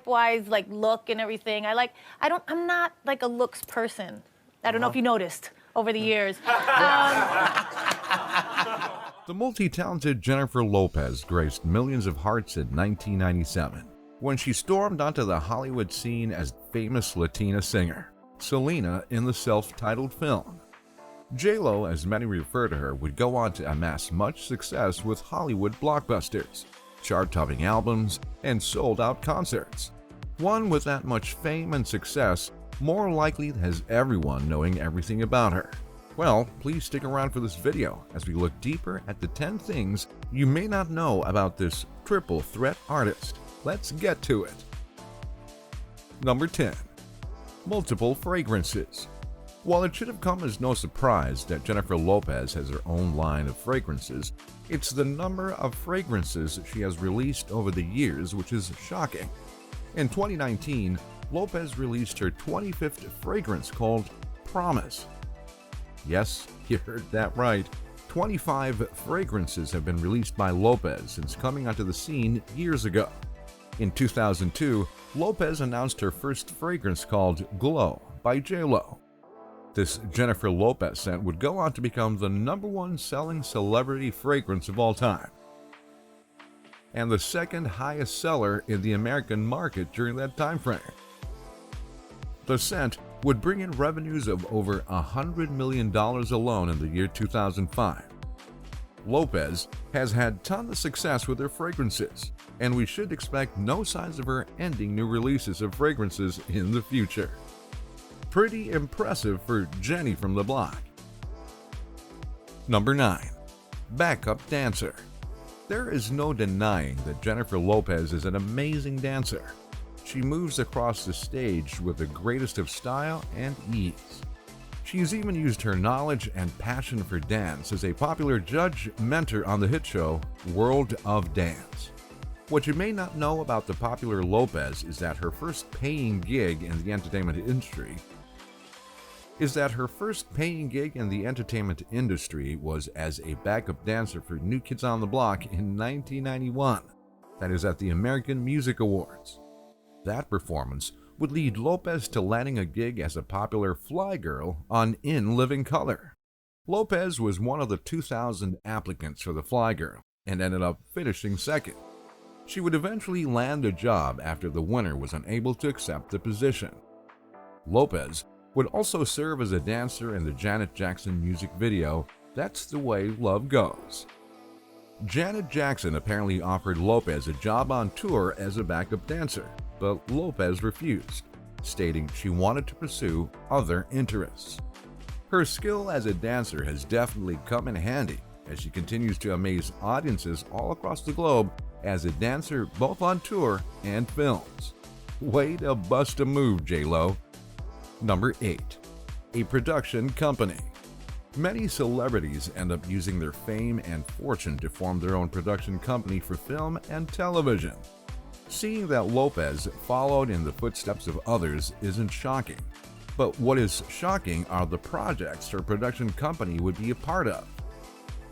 wise, like look and everything. I'm not like a looks person. I don't know if you noticed over the years. The multi-talented Jennifer Lopez graced millions of hearts in 1997 when she stormed onto the Hollywood scene as famous Latina singer, Selena, in the self-titled film. J-Lo, as many refer to her, would go on to amass much success with Hollywood blockbusters, chart-topping albums, and sold-out concerts. One with that much fame and success more likely has everyone knowing everything about her. Well, please stick around for this video as we look deeper at the 10 things you may not know about this triple threat artist. Let's get to it. Number 10. Multiple fragrances. While it should have come as no surprise that Jennifer Lopez has her own line of fragrances, it's the number of fragrances she has released over the years which is shocking. In 2019, Lopez released her 25th fragrance called Promise. Yes, you heard that right. 25 fragrances have been released by Lopez since coming onto the scene years ago. In 2002, Lopez announced her first fragrance called Glow by J-Lo. This Jennifer Lopez scent would go on to become the #1 selling celebrity fragrance of all time, and the second highest seller in the American market during that time frame. The scent would bring in revenues of over $100 million alone in the year 2005. Lopez has had tons of success with her fragrances, and we should expect no signs of her ending new releases of fragrances in the future. Pretty impressive for Jenny from the block. Number 9. Backup dancer. There is no denying that Jennifer Lopez is an amazing dancer. She moves across the stage with the greatest of style and ease. She's even used her knowledge and passion for dance as a popular judge mentor on the hit show World of Dance. What you may not know about the popular Lopez is that her first paying gig in the entertainment industry was as a backup dancer for New Kids on the Block in 1991. That is at the American Music Awards. That performance would lead Lopez to landing a gig as a popular fly girl on In Living Color. Lopez was one of the 2,000 applicants for the fly girl and ended up finishing second. She would eventually land a job after the winner was unable to accept the position. Lopez would also serve as a dancer in the Janet Jackson music video, That's the Way Love Goes. Janet Jackson apparently offered Lopez a job on tour as a backup dancer, but Lopez refused, stating she wanted to pursue other interests. Her skill as a dancer has definitely come in handy as she continues to amaze audiences all across the globe as a dancer both on tour and films. Way to bust a move, J-Lo. Number 8. A production company. Many celebrities end up using their fame and fortune to form their own production company for film and television. Seeing that Lopez followed in the footsteps of others isn't shocking. But what is shocking are the projects her production company would be a part of.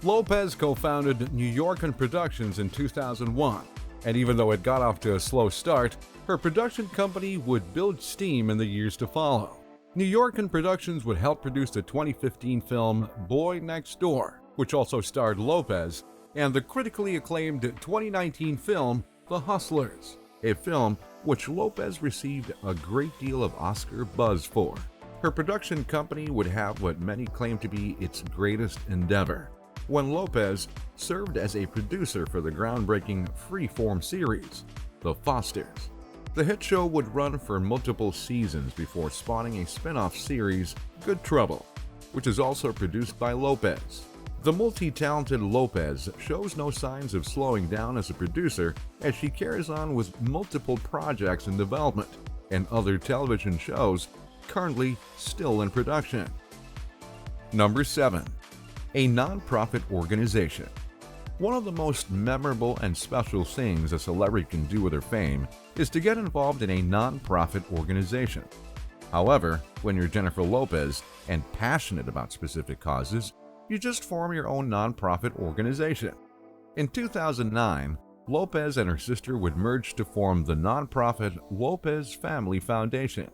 Lopez co-founded New Yorkin Productions in 2001, and even though it got off to a slow start, her production company would build steam in the years to follow. New Yorkin Productions would help produce the 2015 film Boy Next Door, which also starred Lopez, and the critically acclaimed 2019 film The Hustlers, a film which Lopez received a great deal of Oscar buzz for. Her production company would have what many claim to be its greatest endeavor, when Lopez served as a producer for the groundbreaking Freeform series, The Fosters. The hit show would run for multiple seasons before spawning a spin-off series, Good Trouble, which is also produced by Lopez. The multi-talented Lopez shows no signs of slowing down as a producer as she carries on with multiple projects in development and other television shows currently still in production. Number 7. A non-profit organization. One of the most memorable and special things a celebrity can do with their fame is to get involved in a non-profit organization. However, when you're Jennifer Lopez and passionate about specific causes, you just form your own non-profit organization. In 2009, Lopez and her sister would merge to form the nonprofit Lopez Family Foundation.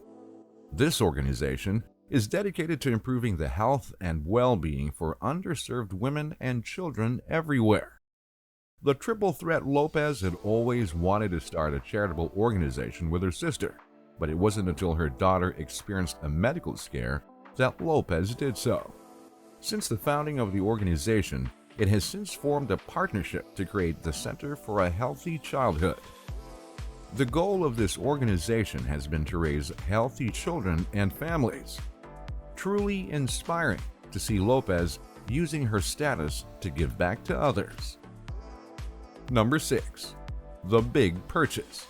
This organization is dedicated to improving the health and well-being for underserved women and children everywhere. The triple threat Lopez had always wanted to start a charitable organization with her sister, but it wasn't until her daughter experienced a medical scare that Lopez did so. Since the founding of the organization, it has since formed a partnership to create the Center for a Healthy Childhood. The goal of this organization has been to raise healthy children and families. Truly inspiring to see Lopez using her status to give back to others. Number 6. The Big Purchase.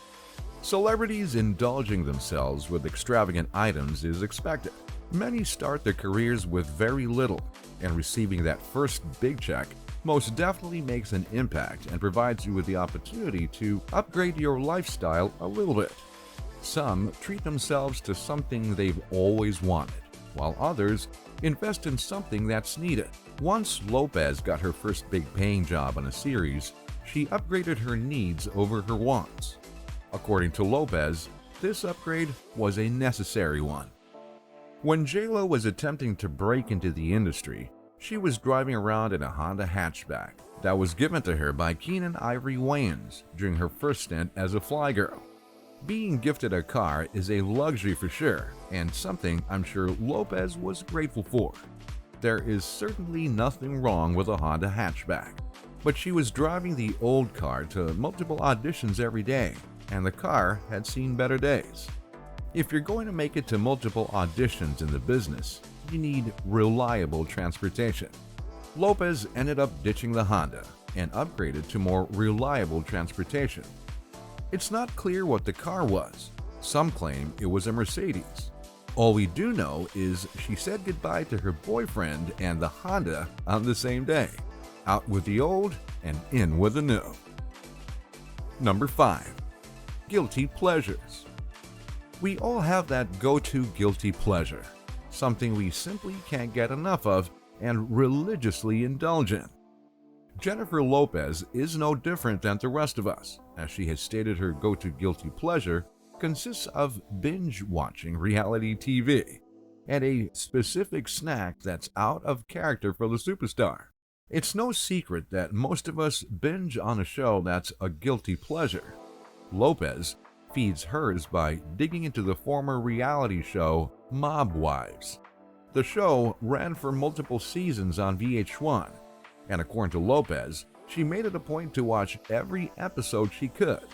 Celebrities indulging themselves with extravagant items is expected. Many start their careers with very little, and receiving that first big check most definitely makes an impact and provides you with the opportunity to upgrade your lifestyle a little bit. Some treat themselves to something they've always wanted, while others invest in something that's needed. Once Lopez got her first big paying job on a series, she upgraded her needs over her wants. According to Lopez, this upgrade was a necessary one. When J.Lo was attempting to break into the industry, she was driving around in a Honda hatchback that was given to her by Keenen Ivory Wayans during her first stint as a fly girl. Being gifted a car is a luxury for sure, and something I'm sure Lopez was grateful for. There is certainly nothing wrong with a Honda hatchback, but she was driving the old car to multiple auditions every day, and the car had seen better days. If you're going to make it to multiple auditions in the business, you need reliable transportation. Lopez ended up ditching the Honda and upgraded to more reliable transportation. It's not clear what the car was. Some claim it was a Mercedes. All we do know is she said goodbye to her boyfriend and the Honda on the same day. Out with the old and in with the new. Number 5. Guilty pleasures. We all have that go-to guilty pleasure, something we simply can't get enough of and religiously indulge in. Jennifer Lopez is no different than the rest of us, as she has stated her go-to guilty pleasure consists of binge-watching reality TV and a specific snack that's out of character for the superstar. It's no secret that most of us binge on a show that's a guilty pleasure. Lopez feeds hers by digging into the former reality show Mob Wives. The show ran for multiple seasons on VH1, and according to Lopez, she made it a point to watch every episode she could.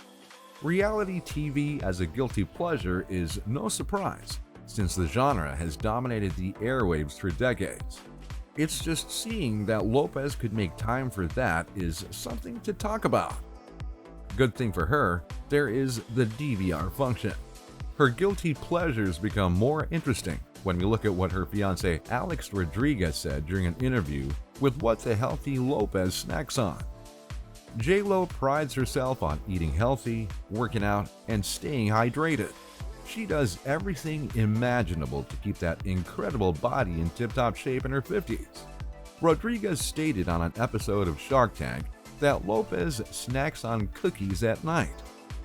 Reality TV as a guilty pleasure is no surprise, since the genre has dominated the airwaves for decades. It's just seeing that Lopez could make time for that is something to talk about. Good thing for her, there is the DVR function. Her guilty pleasures become more interesting when we look at what her fiancé Alex Rodriguez said during an interview with What the Healthy Lopez snacks on. J.Lo prides herself on eating healthy, working out, and staying hydrated. She does everything imaginable to keep that incredible body in tip-top shape in her 50s. Rodriguez stated on an episode of Shark Tank that Lopez snacks on cookies at night.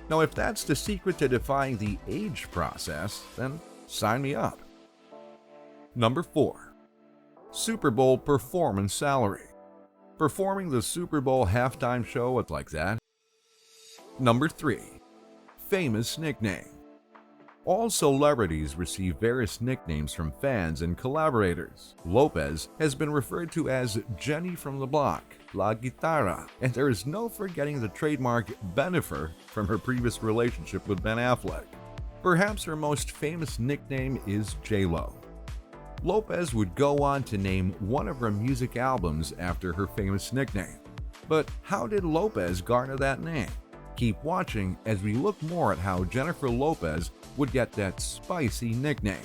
Now, if that's the secret to defying the age process, then sign me up. Number 4. Super Bowl performance salary. Performing the Super Bowl halftime show with like that. Number 3. Famous nickname. All celebrities receive various nicknames from fans and collaborators. Lopez has been referred to as Jenny from the Block, La Guitarra, and there is no forgetting the trademark Benifer from her previous relationship with Ben Affleck. Perhaps her most famous nickname is J.Lo. Lopez would go on to name one of her music albums after her famous nickname. But how did Lopez garner that name? Keep watching as we look more at how Jennifer Lopez would get that spicy nickname.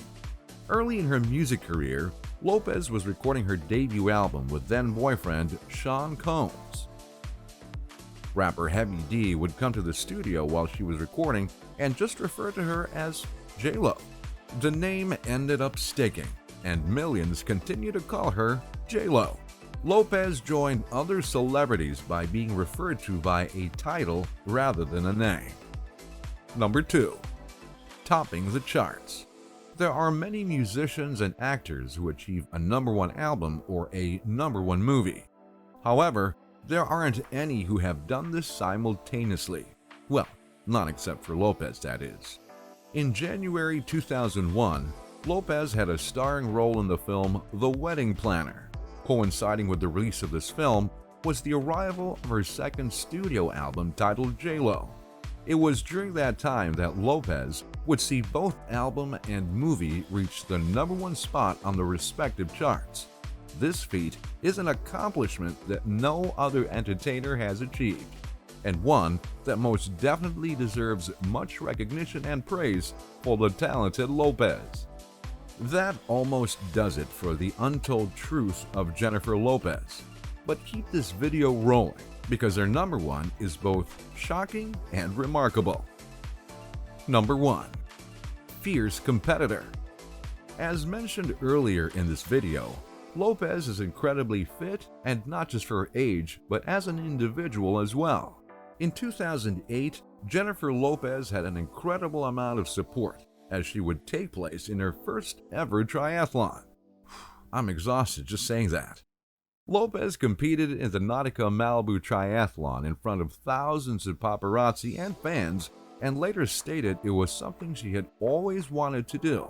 Early in her music career, Lopez was recording her debut album with then-boyfriend Sean Combs. Rapper Heavy D would come to the studio while she was recording and just refer to her as J.Lo. The name ended up sticking, and millions continue to call her J.Lo. Lopez joined other celebrities by being referred to by a title rather than a name. Number 2. Topping the charts. There are many musicians and actors who achieve a #1 album or a #1 movie. However, there aren't any who have done this simultaneously. Well, not except for Lopez, that is. In January 2001, Lopez had a starring role in the film The Wedding Planner. Coinciding with the release of this film was the arrival of her second studio album titled J-Lo. It was during that time that Lopez would see both album and movie reach the #1 spot on the respective charts. This feat is an accomplishment that no other entertainer has achieved, and one that most definitely deserves much recognition and praise for the talented Lopez. That almost does it for the untold truth of Jennifer Lopez. But keep this video rolling, because her #1 is both shocking and remarkable. Number 1. Fierce competitor. As mentioned earlier in this video, Lopez is incredibly fit, and not just for her age, but as an individual as well. In 2008, Jennifer Lopez had an incredible amount of support as she would take place in her first ever triathlon. I'm exhausted just saying that. Lopez competed in the Nautica Malibu Triathlon in front of thousands of paparazzi and fans, and later stated it was something she had always wanted to do,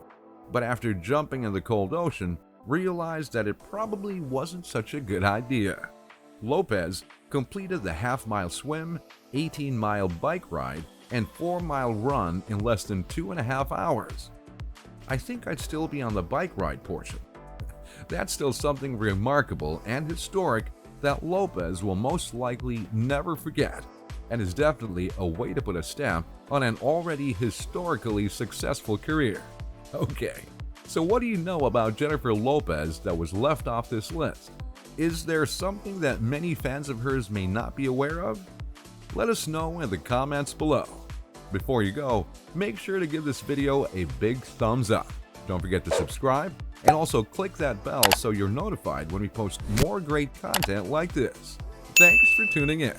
but after jumping in the cold ocean, realized that it probably wasn't such a good idea. Lopez completed the half-mile swim, 18-mile bike ride, and 4-mile run in less than 2.5 hours. I think I'd still be on the bike ride portion. That's still something remarkable and historic that Lopez will most likely never forget, and is definitely a way to put a stamp on an already historically successful career. Okay, so what do you know about Jennifer Lopez that was left off this list? Is there something that many fans of hers may not be aware of? Let us know in the comments below. Before you go, make sure to give this video a big thumbs up. Don't forget to subscribe, and also click that bell so you're notified when we post more great content like this. Thanks for tuning in.